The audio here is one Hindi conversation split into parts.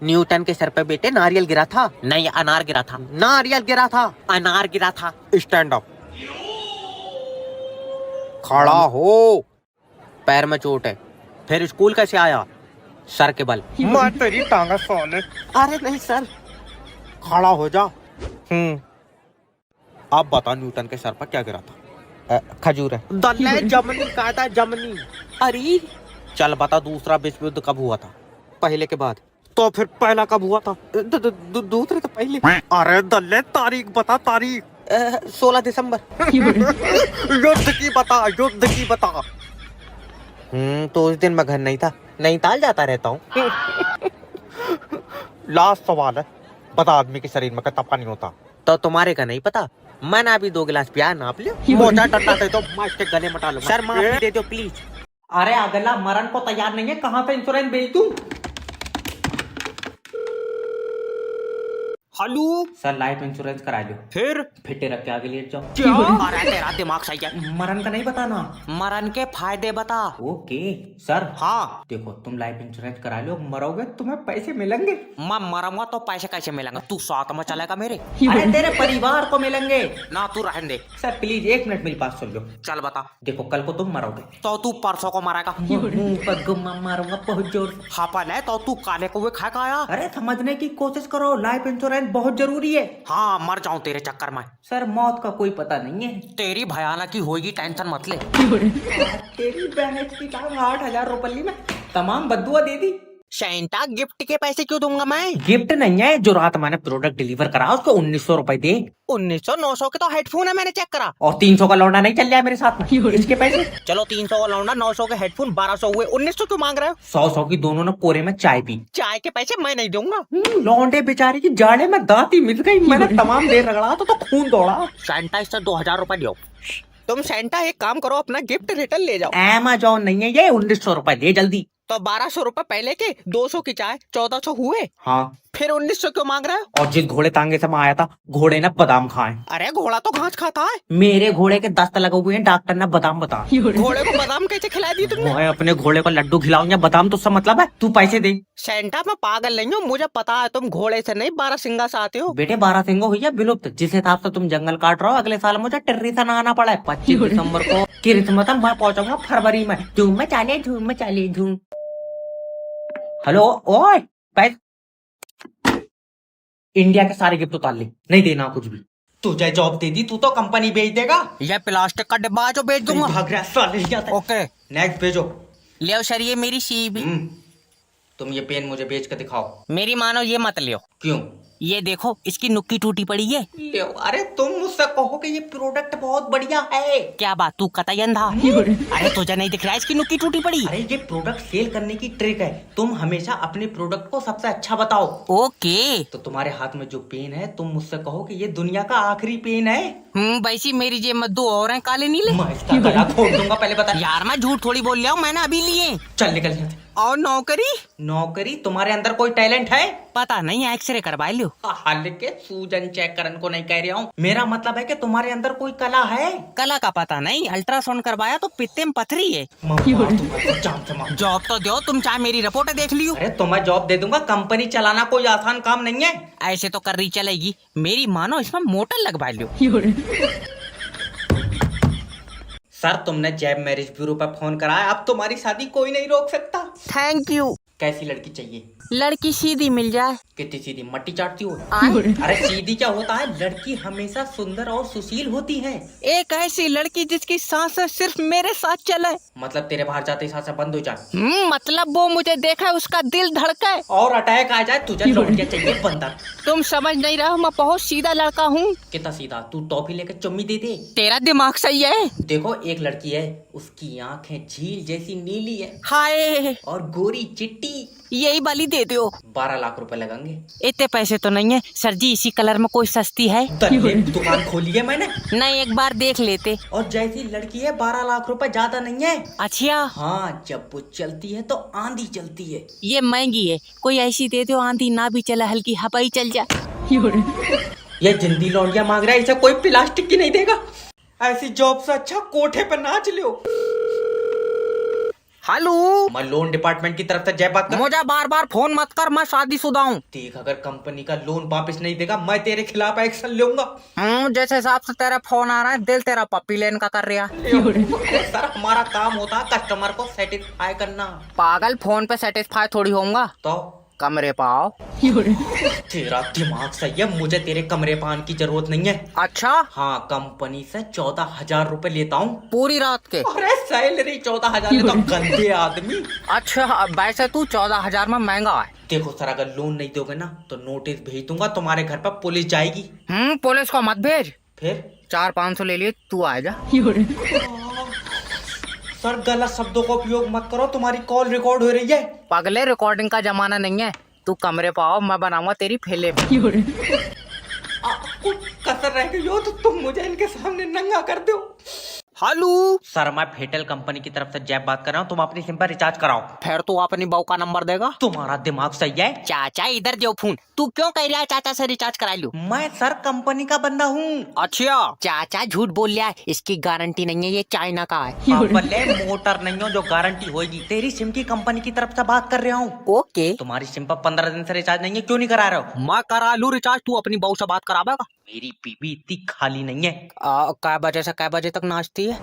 न्यूटन के सर पे बेटे नारियल गिरा था। नहीं, अनार गिरा था। नारियल गिरा था, अनार गिरा था। स्टैंड अप, खड़ा हो। पैर में चोट है, फिर स्कूल कैसे आया? सर के बल। मैं तेरी टांगा साले। अरे नहीं सर। खड़ा हो जा। अब बता, न्यूटन के सर पर क्या गिरा था? खजूर है। दल्ले जमनी कहा था, जमनी। अरे चल बता, दूसरा विश्व युद्ध कब हुआ था? पहले के बाद। तो फिर पहला कब हुआ था? दूसरे तो पहले। अरे दल्ले तारीख बता, तारीख। 16 दिसंबर। युद्ध की बता, युद्ध की बता। तो उस दिन मैं घर नहीं था, नैनीताल जाता रहता हूँ। लास्ट सवाल है, बता, आदमी के शरीर में कितना पानी होता? तो तुम्हारे का नहीं पता? मैंने अभी 2 गिलास पिया, नाप लियो। मोटा टट्टा दे दो, मैं इसके गले में डालूंगा। सर माफी दे दो प्लीज। अरे अगला मरण को तैयार नहीं है, कहाँ से इंश्योरेंस भेज दूं? हेलो सर, लाइफ इंश्योरेंस करा लो। फिर रख के आगे ले जाओ। क्या? अरे तेरा दिमाग सही है। मरण का नहीं बताना, मरण के फायदे बता। Okay sir. हाँ देखो, तुम लाइफ इंश्योरेंस करा लो, मरोगे तुम्हें पैसे मिलेंगे। मैं मरूंगा तो पैसे कैसे मिलेंगे? तू साथ में चलेगा मेरे? अरे तेरे परिवार को मिलेंगे ना, तू रहने दे। सर प्लीज 1 मिनट मेरी बात सुन लो। चल बता। देखो कल को तुम मरोगे तो तू परसों को मरेगा। मुंह पर गुम्मा मारूंगा बहुत जोर। हापल है तो तू काले कौवे खा के आया। अरे समझने की कोशिश करो, लाइफ इंश्योरेंस बहुत जरूरी है। हाँ मर जाऊं तेरे चक्कर में। सर मौत का कोई पता नहीं है। तेरी भयानक ही होगी, टेंशन मत ले। तेरी बहन की 8,000 रुपये में तमाम बद्दुआ दे दी। सैंटा गिफ्ट के पैसे क्यों दूंगा मैं? गिफ्ट नहीं है, जो रात मैंने प्रोडक्ट डिलीवर करा उसको 1900 रुपए दे। 1900? 900 के तो हेडफोन है, मैंने चेक करा। और 300 का लौंडा नहीं चल रहा है मेरे साथ में, इसके पैसे। चलो 300 का लौंडा, 900 के हेडफोन, 1200 हुए। 1900 क्यों मांग रहे हो? 100 की दोनों ने कोरे में चाय पी। चाय के पैसे मैं नहीं दूंगा। लौंडे बेचारे की जाड़े में दांती मिल गई, मैंने तमाम देर रगड़ा तो खून दौड़ा। सैंटा इससे 2000 रुपए दो। तुम सैंटा एक काम करो, अपना गिफ्ट रिटर्न ले जाओ। अमेज़न नहीं है ये, 1900 रुपए दे जल्दी। तो 1200 रुपए पहले के, 200 की चाय, 1400 हुए। हाँ फिर 1900 क्यों मांग रहा है? और जिस घोड़े तांगे से मैं आया था, घोड़े ने बादाम खाए। अरे घोड़ा तो घास खाता है। मेरे घोड़े के दस्त लगे हुए हैं, डॉक्टर ने बादाम बता। घोड़े को बादाम कैसे खिला दी तुमने? मैं अपने घोड़े को लड्डू खिलाऊं या बादाम, तो सब मतलब है? तू पैसे दे। सेंटा मैं पागल नहीं हूँ, मुझे पता है तुम घोड़े से नहीं बारहसिंगा से आते हो। बेटे बारहसिंगा हुई है विलुप्त, जिस हिसाब से तुम जंगल काट रहे हो, अगले साल मुझे टिर्री से नहाना पड़ा है। 25 दिसंबर को क्रिसमस मैं पहुंचाऊंगा फरवरी में। धूम में चाले, धूम में चाले, धूम। हेलो ओए इंडिया के सारे गिफ्ट उतार ले, नहीं देना कुछ भी। तुझे जॉब दे दी, तू तो कंपनी बेच देगा। ये प्लास्टिक का डिब्बा जो बेच दूंगा। भाग रहा साले। ओके नेक्स्ट भेजो। ले सर, ये मेरी सीबी। तुम ये पेन मुझे बेच के दिखाओ। मेरी मानो ये मत लियो। क्यों? ये देखो, इसकी नुक्की टूटी पड़ी है। अरे तुम मुझसे कहो कि ये प्रोडक्ट बहुत बढ़िया है। क्या बात, तू कतई अंधा? अरे तुझे नहीं दिख रहा है इसकी नुक्की टूटी पड़ी? अरे ये प्रोडक्ट सेल करने की ट्रिक है, तुम हमेशा अपने प्रोडक्ट को सबसे अच्छा बताओ। ओके तो तुम्हारे हाथ में जो पेन है, तुम मुझसे कहो कि ये दुनिया का आखिरी पेन है। वैसी मेरी जेब में 2 और हैं काले नीले। मैं इसका गला खोल दूंगा, पहले बता। यार मैं झूठ थोड़ी बोल रहा हूँ, मैंने अभी लिए। चल निकल जाते। और नौकरी? नौकरी? तुम्हारे अंदर कोई टैलेंट है? पता नहीं, एक्सरे करवा लो। हालांकि सूजन चेक करने को नहीं कह रहा हूँ, मेरा मतलब है कि तुम्हारे अंदर कोई कला है। कला का पता नहीं, अल्ट्रासाउंड करवाया तो पित्ते में पथरी है। जॉब तो दो, तुम चाहे मेरी रिपोर्ट देख लियो। अरे तुम्हें जॉब दे दूंगा, कंपनी चलाना कोई आसान काम नहीं है। ऐसे तो कर रही चलेगी, मेरी मानो इसमें मोटर लगवा लो। सर तुमने जैब मैरिज ब्यूरो पर फोन कराया, अब तुम्हारी शादी कोई नहीं रोक सकता। Thank you. कैसी लड़की चाहिए? लड़की सीधी मिल जाए। कितनी सीधी, मट्टी चाटती हो? अरे सीधी क्या होता है, लड़की हमेशा सुंदर और सुशील होती है। एक ऐसी लड़की जिसकी सांसें सिर्फ मेरे साथ चले। मतलब तेरे बाहर जाते सांसें बंद हो जाए? मतलब वो मुझे देखा उसका दिल धड़के और अटैक आ जाए। तुझे लौटिया चाहिए बंदर। तुम समझ नहीं रहे हो, मैं बहुत सीधा लड़का हूँ। कितना सीधा? तू टॉफी लेकर चुम्मी दे दे। तेरा दिमाग सही है। देखो एक लड़की है, उसकी आंखें झील जैसी नीली है, हाय, और गोरी चिट्टी, यही वाली दे दो। 12 लाख रुपए लगेंगे। इतने पैसे तो नहीं है सर जी, इसी कलर में कोई सस्ती है? दुकान खोली है मैंने। नहीं एक बार देख लेते। और जैसी लड़की है 12 लाख रुपए ज्यादा नहीं है। अच्छा हाँ, जब वो चलती है तो आंधी चलती है। ये महंगी है, कोई ऐसी दे दो आंधी ना भी चला, हल्की हवा ही चल जाए। ये जिंदी लौंडिया मांग रहा है, इसे कोई प्लास्टिक की नहीं देगा। ऐसी जॉब से अच्छा कोठे पर नाच लो। हेलो, मैं लोन डिपार्टमेंट की तरफ से जय बात कर। मुझे बार बार फोन मत कर, मैं शादीशुदा हूँ। देख, अगर कंपनी का लोन वापस नहीं देगा मैं तेरे खिलाफ एक्शन लूंगा। जिस हिसाब से तेरा फोन आ रहा है, दिल तेरा पप्पी लेन का कर रहा। अरे सर, हमारा काम होता है कस्टमर को सेटिस्फाई करना। पागल, फोन पे सेटिस्फाई थोड़ी होऊंगा। तो कमरे पाओ। तेरा दिमाग सही है, मुझे तेरे कमरे पान की जरूरत नहीं है। अच्छा, हाँ, कंपनी से 14,000 रुपए लेता हूँ पूरी रात के। अरे सैलरी 14,000 लेता हूँ, गंदे आदमी। अच्छा, वैसे तू 14,000 में महंगा है। देखो सर, अगर लोन नहीं दोगे ना तो नोटिस भेज दूंगा, तुम्हारे घर पर पुलिस जाएगी। पुलिस को मत भेज। फिर 400-500 ले लिए, तू आ जा। सर, गलत शब्दों का उपयोग मत करो, तुम्हारी कॉल रिकॉर्ड हो रही है। पगले, रिकॉर्डिंग का जमाना नहीं है। तू कमरे पाओ, मैं बनाऊंगा तेरी फिल्म। कुछ कसर रह गई हो तो तुम मुझे इनके सामने नंगा कर दो। हेलो सर, मैं फेटेल कंपनी की तरफ से जैब बात कर रहा हूँ, तुम अपनी सिम पर रिचार्ज कराओ। फिर तू अपनी बहू का नंबर देगा? तुम्हारा दिमाग सही है? चाचा इधर जो फोन, तू क्यों कह रहा है चाचा से रिचार्ज करा लूं? मैं सर कंपनी का बंदा हूँ। अच्छा, चाचा झूठ बोल रहा है, इसकी गारंटी नहीं है, ये चाइना का है। भले मोटर नहीं हो जो गारंटी होगी। तेरी सिम की कंपनी की तरफ से बात कर रहा हूँ। ओके, तुम्हारी सिम पर 15 दिन से रिचार्ज नहीं है, क्यों नहीं करा रहे हो? मैं करा लूं रिचार्ज, तू अपनी बहू से बात करावेगा? मेरी बीबी इतनी खाली नहीं है। कै बजे से कै बजे तक नाचती है?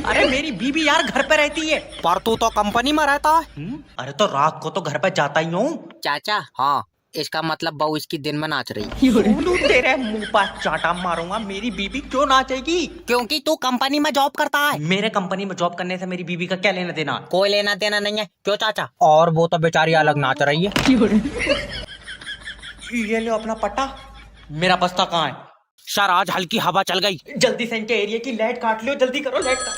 अरे मेरी बीबी यार घर पे रहती है। पर तू तो कंपनी में रहता है। अरे तो रात को तो घर पे जाता ही हूँ। चाचा, हाँ, इसका मतलब बहू इसकी दिन में नाच रही। सोनू, तेरे मुंह पर चाटा मारूंगा। मेरी बीबी क्यों नाचेगी? क्योंकि तू कंपनी में जॉब करता है। मेरे कंपनी में जॉब करने से मेरी बीबी का क्या लेना देना? कोई लेना देना नहीं है। क्यों चाचा? और वो तो बेचारी अलग नाच रही है। ये लो अपना पट्टा। मेरा बस्ता कहाँ है? सर, आज हल्की हवा चल गई। जल्दी से इनके एरिया की लाइट काट लो, जल्दी करो, लाइट काट।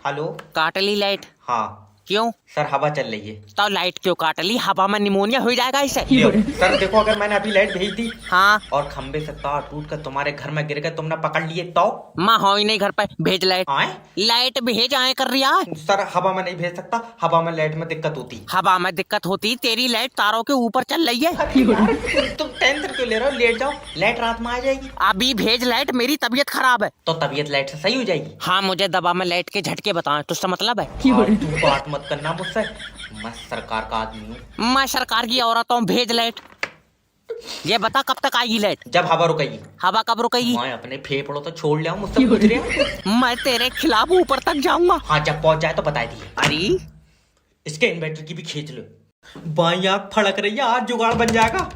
हेलो, काट ली लाइट? हाँ क्यों? सर, हवा चल रही है। तो लाइट क्यों काट ली? हवा में निमोनिया हो जाएगा इसे। सर देखो, अगर मैंने अभी लाइट भेज दी, हाँ, और खंबे से तार टूट कर तुम्हारे घर में गिर गए, तुमने पकड़ लिए तो? माँ हो ही नहीं घर पे, भेज लाइट। आए? लाइट भेज आए कर रही है। सर, हवा में नहीं भेज सकता, हवा में लाइट में दिक्कत होती। हवा में दिक्कत होती? तेरी लाइट तारों के ऊपर चल रही है। तुम टेंशन क्यों ले रहे हो? लेट जाओ, लाइट रात में आ जाएगी। अभी भेज लाइट, मेरी तबीयत खराब है। तो तबीयत लाइट से सही हो जाएगी? हाँ, मुझे दबा में लाइट के झटके बताएं, तुझसे मतलब है? तू बात मत करना मुझसे, मैं सरकार का आदमी हूँ। मैं सरकार की औरत हूँ, भेज लाइट। ये बता कब तक आएगी लाइट? जब हवा रुकेगी। हवा कब रुकेगी? मैं अपने फेफड़ों तो छोड़ लिया हूँ, मुझसे पूछ रहे हो? मैं तेरे खिलाफ ऊपर तक जाऊंगा। हाँ, जब पहुंच जाए तो बता दिए। अरे, इसके इन्वर्टर की भी खींच लो। बाई आंख फड़क रही है, आज जुगाड़ बन जाएगा।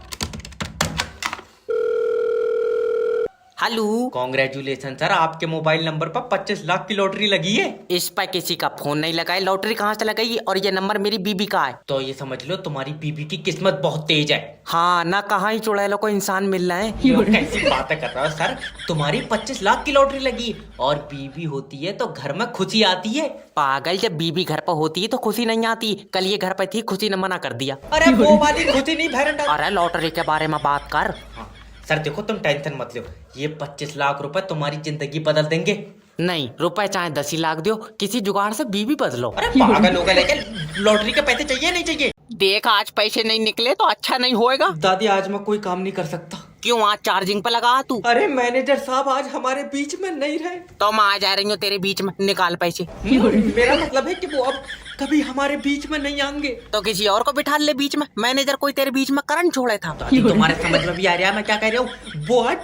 हेलो, कांग्रेचुलेशन सर, आपके मोबाइल नंबर पर 25 लाख की लॉटरी लगी है। इस पर किसी का फोन नहीं लगा है, लॉटरी कहाँ से लगाई? और ये नंबर मेरी बीबी का है। तो ये समझ लो तुम्हारी बीबी की किस्मत बहुत तेज है। हाँ ना, कहाँ ही चुड़ैलों को इंसान मिल रहे हैं। कैसी बातें कर रहा हो सर? तुम्हारी 25 लाख की लॉटरी लगी और बीबी होती है तो घर में खुशी आती है। पागल, जब बीबी घर पर होती है तो खुशी नहीं आती। कल ये घर पर थी, खुशी ने मना कर दिया। अरे वो वाली खुशी नहीं भैरन। अरे लॉटरी के बारे में बात कर। हाँ, सर देखो, तुम टेंशन मत लो, ये 25 लाख रुपए तुम्हारी जिंदगी बदल देंगे। नहीं, रुपए चाहे 10 ही लाख दो, किसी जुगाड़ से बीबी बदलो। अरे पागल हो गए, लेकिन लॉटरी के पैसे चाहिए नहीं चाहिए? देख, आज पैसे नहीं निकले तो अच्छा नहीं होएगा। दादी, आज मैं कोई काम नहीं कर सकता। क्यों? आज चार्जिंग पे लगा तू। अरे मैनेजर साहब आज हमारे बीच में नहीं रहे। तो मैं आ जा रही हूँ तेरे बीच में, निकाल पैसे। मेरा मतलब है कि वो अब कभी हमारे बीच में नहीं आएंगे। तो किसी और को बिठा ले बीच में। मैनेजर कोई तेरे बीच में करंट छोड़े था। तुम्हारे समझ में भी आ रहा है मैं क्या कह रहा हूँ? वो आज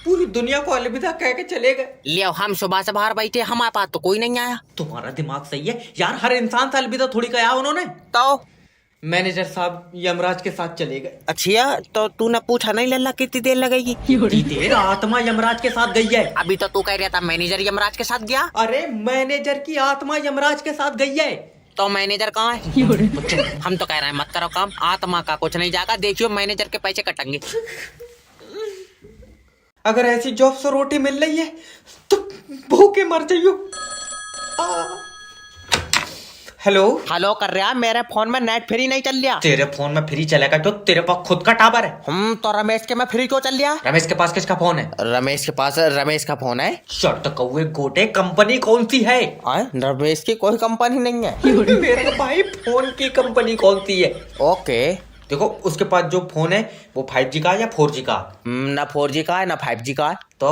पूरी दुनिया को अलविदा कह के चले गए। ले, हम सुबह से बाहर बैठे, हमारे पास तो कोई नहीं आया। तुम्हारा दिमाग सही है यार, हर इंसान से अलविदा थोड़ी कहा उन्होंने। तो मैनेजर साहब यमराज के साथ चले गए। अच्छा, तो तूने पूछा नहीं लल्ला कितनी देर लगेगी? कितनी देर? आत्मा यमराज के साथ गई है। अभी तो तू कह रहा था मैनेजर यमराज के साथ गया। अरे मैनेजर की आत्मा यमराज के साथ गई है। तो मैनेजर कहाँ है? हम तो कह रहे हैं मत करो काम, आत्मा का कुछ नहीं जाएगा। देखियो मैनेजर के पैसे कटेंगे। अगर ऐसी जॉब से रोटी मिल रही है तो भूखे मर जाइयो। हेलो हेलो कर रहा, मेरे फोन में नेट फ्री नहीं चल रहा। तेरे फोन में फ्री चलेगा जो? तेरे पास खुद का टावर है। तो रमेश के में फ्री क्यों चल रहा? रमेश के पास किसका फोन है? रमेश के पास रमेश का फोन है। शर्ट कौवे गोटे, कंपनी कौन सी है? रमेश की कोई कंपनी नहीं है। मेरा भाई, फोन की कंपनी कौन सी है? ओके, देखो उसके पास जो फोन है वो 5G का या 4G का? ना 4G का है ना 5G का है। तो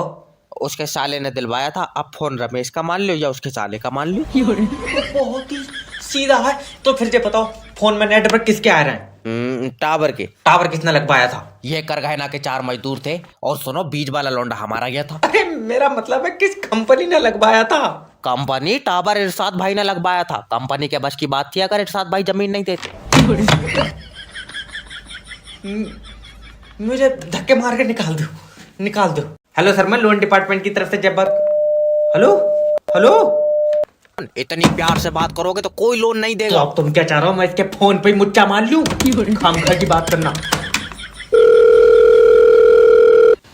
उसके साले ने दिलवाया था। अब फोन रमेश का मान लो या उसके साले का मान लो। बहुत ही सीधा है। तो फिर ये बताओ फोन में नेटवर्क किसके आ रहे हैं? टावर के। टावर किसने लगवाया था? ये करगहना के 4 मजदूर थे और सुनो बीच वाला लौंडा हमारा गया था। अरे मेरा मतलब है किस कंपनी ने लगवाया था? कंपनी टावर इरशाद भाई ने लगवाया था। कंपनी के बस की बात थी अगर इरशाद भाई जमीन नहीं देते। मुझे धक्के मार के निकाल दो। हेलो सर, मैं लोन डिपार्टमेंट की तरफ से जब बात। हेलो इतनी प्यार से बात करोगे तो कोई लोन नहीं तो देगा। अब तुम क्या चाह रहे हो? मैं इसके फोन पे ही मुच्चा मार लूं? खामखा की बात करना।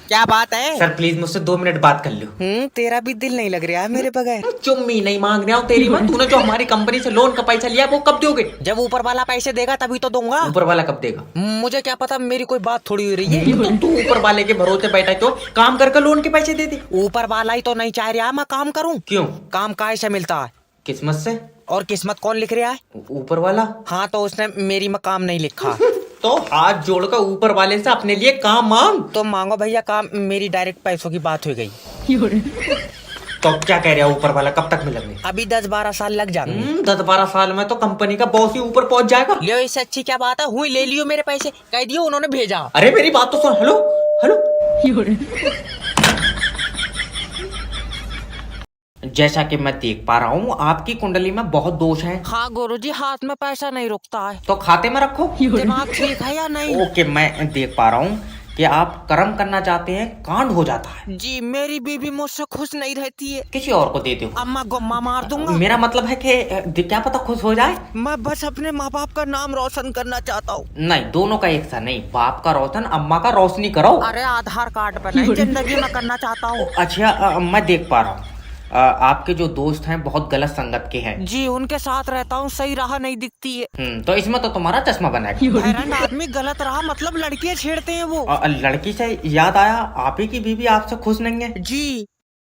क्या बात है? सर प्लीज मुझसे 2 मिनट बात कर लो। तेरा भी दिल नहीं लग रहा है मेरे बगैर। चुम्मी नहीं मांग रहा हूँ तेरी माँ। तूने जो हमारी कंपनी से लोन का पैसा लिया वो कब दोगे? जब ऊपर वाला पैसे देगा तभी तो दूंगा। ऊपर वाला कब देगा? मुझे क्या पता, मेरी कोई बात थोड़ी हो रही है। तो तू ऊपर वाले के भरोसे बैठा है तो काम करके लोन के पैसे दे दे। ऊपर वाला ही तो नहीं चाह रहा मैं काम करूं। क्यों? काम काहे से मिलता है? किस्मत से। और किस्मत कौन लिख रहा है? ऊपर वाला। हाँ तो उसने मेरी में काम नहीं लिखा। तो हाथ जोड़कर ऊपर वाले से अपने लिए काम मांग। तो मांगो भैया काम, मेरी डायरेक्ट पैसों की बात हो गई। तो अब क्या कह रहा है ऊपर वाला? कब तक मिलेंगे? अभी 10-12 साल लग जाएंगे। 10-12 साल में तो कंपनी का बॉस ही ऊपर पहुंच जाएगा। लियो, इससे अच्छी क्या बात है? हुई ले लियो मेरे पैसे, कह दियो उन्होंने भेजा। अरे मेरी बात तो सुन। हेलो जैसा कि मैं देख पा रहा हूँ आपकी कुंडली में बहुत दोष है। हाँ गुरुजी, हाथ में पैसा नहीं रुकता है। तो खाते में रखो। दिमाग ठीक है या नहीं? ओके, मैं देख पा रहा हूँ कि आप कर्म करना चाहते हैं, कांड हो जाता है। जी, मेरी बीबी मुझसे खुश नहीं रहती है। किसी और को दे दो। अम्मा गुम्मा मार दूंगा। मेरा मतलब है कि क्या पता खुश हो जाए। मैं बस अपने माँ बाप का नाम रोशन करना चाहता हूँ। नहीं, दोनों का एक सा नहीं। बाप का रोशन, अम्मा का रोशनी करो। अरे आधार कार्ड पर नहीं, जिंदगी में करना चाहता हूँ। अच्छा, मैं देख पा रहा हूँ आपके जो दोस्त हैं बहुत गलत संगत के हैं। जी, उनके साथ रहता हूँ, सही राह नहीं दिखती है। तो इसमें तो तुम्हारा चश्मा बनेगा। हैरान आदमी गलत राह मतलब लड़कियां छेड़ते हैं वो। लड़की से याद आया, आप ही की बीवी आपसे खुश नहीं है। जी,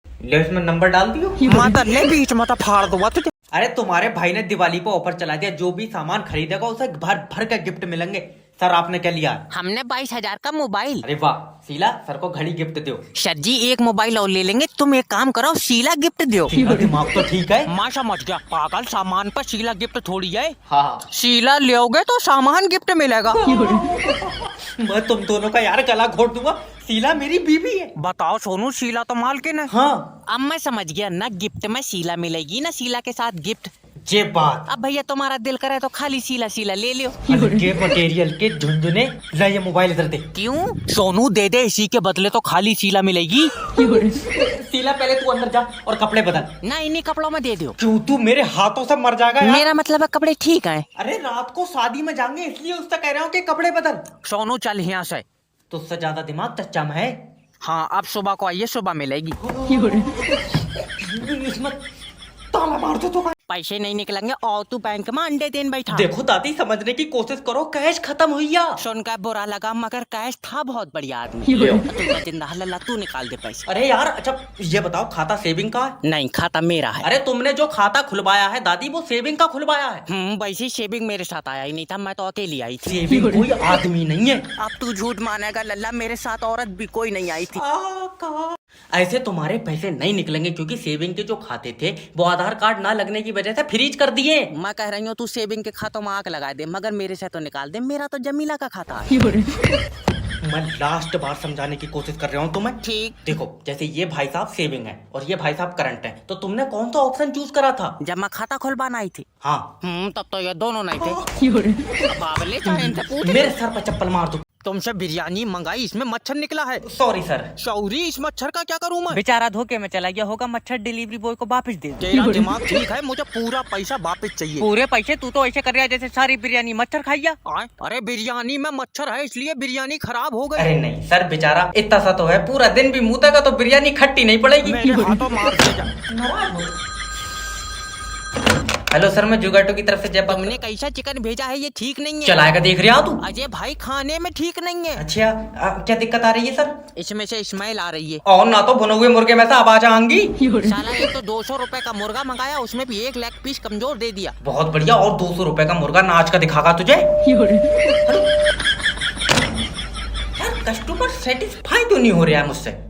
ले इसमें नंबर डाल दियो। माता ले बीच में तो फाड़ दूंगा तुझे। अरे तुम्हारे भाई ने दिवाली पे ऑफर चला दिया, जो भी सामान खरीदेगा उसे भर भर के गिफ्ट मिलेंगे। सर आपने क्या लिया? हमने 22,000 का मोबाइल। अरे वाह, शीला सर को घड़ी गिफ्ट दो। सर जी, एक मोबाइल और ले लेंगे। तुम एक काम करो, शीला गिफ्ट दो। दिमाग तो ठीक है। माँ समझ गया पागल, सामान पर शीला गिफ्ट थोड़ी है। हाँ, शीला लोगे तो सामान गिफ्ट मिलेगा। मैं तुम दोनों का यार गला घोट दूंगा। शीला मेरी बीवी है। बताओ सोनू, शीला तो मालकिन है। हाँ, अब मैं समझ गया, ना गिफ्ट में शीला मिलेगी ना शीला के साथ गिफ्ट। ये बात। अब भैया तुम्हारा दिल करे तो खाली शीला ले लियो। के मटेरियल के झुंझुने। ले ये मोबाइल इधर दे। क्यों? सोनू दे दे, इसी के बदले तो खाली शीला मिलेगी। शीला पहले तू अंदर जा और कपड़े बदल। ना, इन्हीं कपड़ों में दे दो। क्यों? तू मेरे हाथों से मर जाएगा यार। मेरा मतलब है कपड़े ठीक है। अरे रात को शादी में जाएंगे इसलिए उससे कह रहा हूँ कि कपड़े बदल। सोनू चल यहाँ से। तुझसे ज्यादा दिमाग चच्चा में है। हाँ, अब सुबह को आइए, सुबह मिलेगी। इसमें ताला मार दो तो। पैसे नहीं निकलेंगे और तू बैंक में अंडे देन बैठा। देखो दादी, समझने की कोशिश करो, कैश खत्म हुई या। सुनकर बुरा लगा मगर कैश था बहुत बढ़िया आदमी। तू जिंदा लल्ला, तू निकाल दे पैसे। अरे यार, अच्छा ये बताओ खाता सेविंग का है? नहीं, खाता मेरा है। अरे तुमने जो खाता खुलवाया है दादी, वो सेविंग का खुलवाया है। वैसे सेविंग मेरे साथ आया ही नहीं था, मैं तो अकेली आई थी। सेविंग कोई आदमी नहीं है। अब तू झूठ मानेगा लल्ला, मेरे साथ औरत भी कोई नहीं आई थी। ऐसे तुम्हारे पैसे नहीं निकलेंगे क्योंकि सेविंग के जो खाते थे वो आधार कार्ड ना लगने की वजह से फ्रीज कर दिए। मैं कह रही हूँ तू सेविंग के खातों में आग लगा दे, मगर मेरे से तो निकाल दे। मेरा तो जमीला का खाता है। मैं लास्ट बार समझाने की कोशिश कर रहा हूँ तुम्हें। ठीक। देखो, जैसे ये भाई साहब सेविंग है और ये भाई साहब करंट है, तो तुमने कौन सा ऑप्शन चूज करा था जब मैं खाता खुलवाना आई थी? हाँ। तब तो ये दोनों नहीं थे। बाबले चाहे इनसे पूछ। मेरे सर पर चप्पल मार दो। तुमसे बिरयानी मंगाई, इसमें मच्छर निकला है। Sorry sir. सॉरी, इस मच्छर का क्या करूं मैं? बेचारा धोखे में चला गया होगा, मच्छर डिलीवरी बॉय को वापस दे दो। तेरा दिमाग ठीक है, मुझे पूरा पैसा वापस चाहिए। पूरे पैसे? तू तो ऐसे कर रहा है जैसे सारी बिरयानी मच्छर खाइया। अरे बिरयानी में मच्छर है इसलिए बिरयानी खराब हो गई। अरे नहीं सर, बेचारा इतना सा तो है, पूरा दिन भी मुतेगा तो बिरयानी खट्टी नहीं पड़ेगी। मेरे हाथों मार दे जा। हेलो सर, मैं जुगाटो की तरफ से जब तुमने कैसा चिकन भेजा है, ये ठीक नहीं है। चलाएगा देख रहा तू? अजय भाई, खाने में ठीक नहीं है। अच्छा, क्या दिक्कत आ रही है सर? इसमें से स्मेल आ रही है। और ना तो भुने हुए मुर्गे में से आवाज आएंगी। साला एक तो 200 रुपए का मुर्गा मंगाया, उसमें भी 1 लेग पीस कमजोर दे दिया। बहुत बढ़िया। और 200 रुपए का मुर्गा नाच का दिखागा तुझे? यार कस्टमर सेटिस्फाई क्यों नहीं हो रहा है मुझसे?